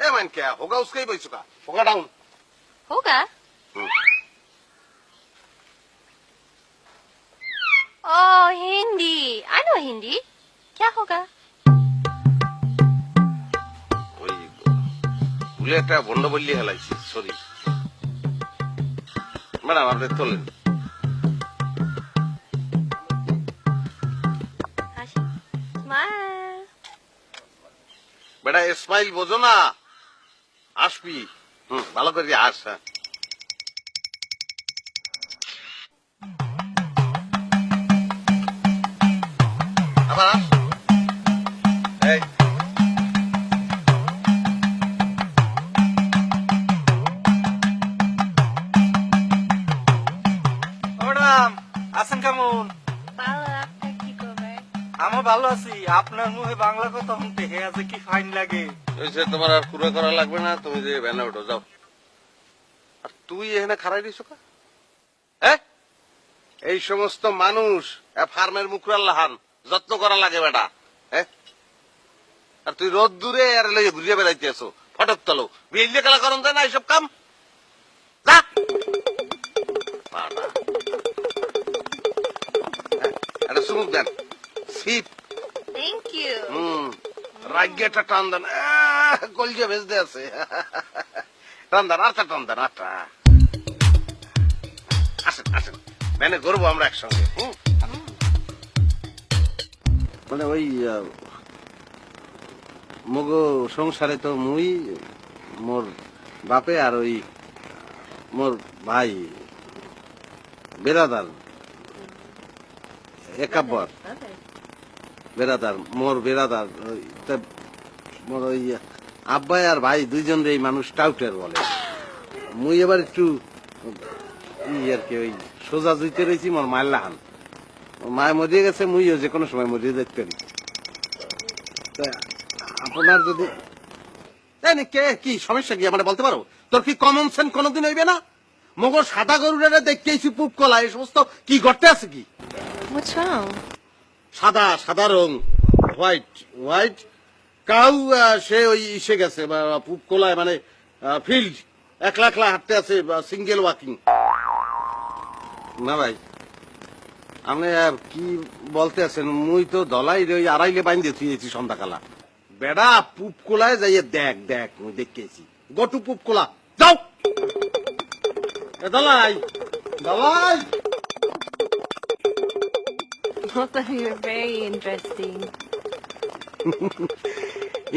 ए मान क्या होगा उसका ही पैसों का होगा डाउन होगा ओह हिंदी आई नो हिंदी क्या होगा ওই ভুলে একটা বন্ড বললি হেলাইছি সরি ম্যাডাম আপনি তোলেন Smile. বেটা স্মাইল বোঝো না আসবি ভালো করে আস হ্যাঁ আবার আস এই ম্যাডাম আছেন কেমন ভালো আপনার কি খবর আমি ভালো আছি আপনার মুখে বাংলা কথা শুনতে হে আছে কি ফাইন লাগে ওইসে তোমার আর পুরো করা লাগবে না তুমি যে ভ্যানে উঠো যাও আর তুই এখানে খারাই দিছো কা হ্যাঁ এই সমস্ত মানুষ ফার্মের মুখরাল লাহান যত্ন করা লাগে বেটা হ্যাঁ আর তুই রোদ দূরে আর লইয়ে ঘুরিয়ে বেড়াইতে আসো ফটক তলো বিয়ে খেলা করন যায় না এইসব কাম যা বাবা। হ্যাঁ, একটা চুমুক দেন সিপ থ্যাংক ইউ রাজ্যটা টান দেন কলজে ভেজতে আছে টান দেন আচ্ছা টান দেন আচ্ছা আসেন আসেন মানে করবো আমরা একসঙ্গে মানে ওই মগ সংসারে তো মুই মোর বাপে আর ওই মোর ভাই বেরাদার একাব্বর বেরাদার মোর বেরাদার মোর ওই আব্বাই আর ভাই দুইজন এই মানুষ টাউটের বলে মুই এবার একটু আর কি ওই সোজা জুইতে রয়েছি মোর মায়ের লাহান মায় মরিয়ে গেছে মুইও যে কোনো সময় মরিয়ে যেতে পারি আপনার যদি কে কি সমস্যা কি আমার বলতে পারো তোর কি কমন সেন্স কোনোদিন হইবে না মগর সাদা গরুরা দেখতেইছি পুপ কলা এই সমস্ত কি গর্তে আছে কি What's wrong? সাদা সাদা রং হোয়াইট হোয়াইট কাউ সে ওই ইসে গেছে পুপ কোলায় মানে ফিল্ড একলা একলা হাঁটতে আছে সিঙ্গেল ওয়াকিং না ভাই আপনি কি বলতে আছেন মুই তো দলাই ওই আড়াইলে বাইন্দে থুয়েছি সন্ধ্যাকালা বেড়া পুপ কোলায় যাইয়ে দেখ দেখ মুই দেখেছি গটু পুপ কোলা যাও Dalai Dalai Both of you are very interesting.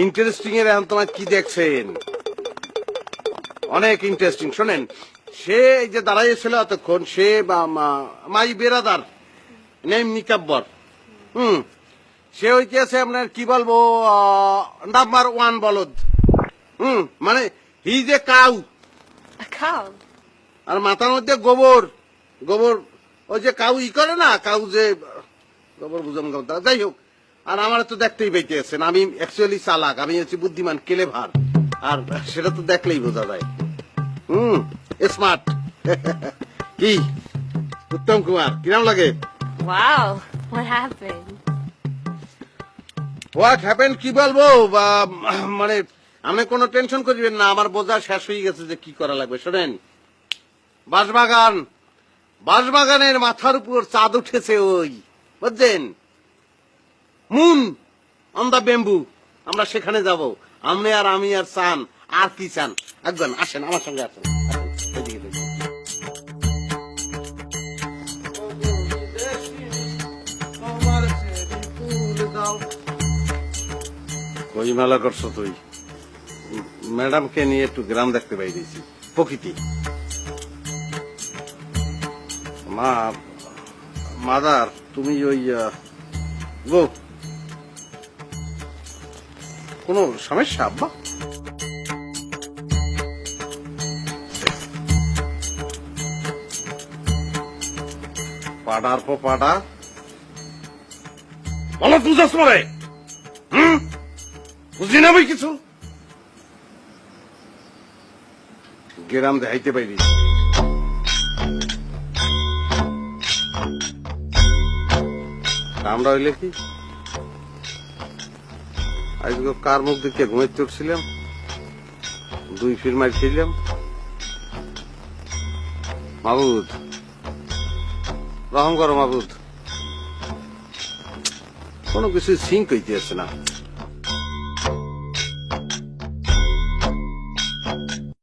Interesting এর এখন তোমার কি দেখছেন অনেক ইন্টারেস্টিং শোনেন সে এই যে দাঁড়াইছিল এতক্ষণ সে মাই বেরাদার নেম নিকাব্বর সে হইতেছে আপনার কি বলবো নাম্বার ওয়ান বলদ মানে হি যে কাউ A cow? আর মাথার মধ্যে গোবর গোবর ওই যে কাউ ই করে না কাউ যে গোবর বুঝাম যাই হোক আর আমার তো দেখতেই পাইতে আছেন আমি অ্যাকচুয়ালি চালাক আমি হচ্ছি বুদ্ধিমান কেলেভার আর সেটা তো দেখলেই বোঝা যায় স্মার্ট কি উত্তম কুমার কিরম লাগে Wow. What happened? What happen কি বলবো মানে আপনি কোনো টেনশন করিবেন না আমার বোঝা শেষ হয়ে গেছে যে কি করা লাগবে শোনেন বাঁশবাগান বাঁশবাগানের মাথার উপর চাঁদ উঠেছে ওই বুঝছেন মুন অন দা বেম্বু আমরা সেখানে যাব আপনি আর আমি আর চান আর কি চান একজন আসেন আমার সঙ্গে আসেন এদিকে দেখুন। কই মেলা করছো তুই ম্যাডামকে নিয়ে একটু গ্রাম দেখতে পাইছি প্রকৃতি মা মাদার তুমি ওই গো কোন সমস্যা আব্বা পাড়ার পর পাড়া বলো বুঝাস মরে বুঝি না ভাই কিছু গ্রাম দেখাইতে পাইনি আমরা হইলে কি আজকে কার মুখ দেখে ঘুমাইতে উঠছিলাম দুই ফির মার খেলাম। মাবুদ, রহম করো মাবুদ, কোনো কিছু সিঙ্ক হইতে আছে না।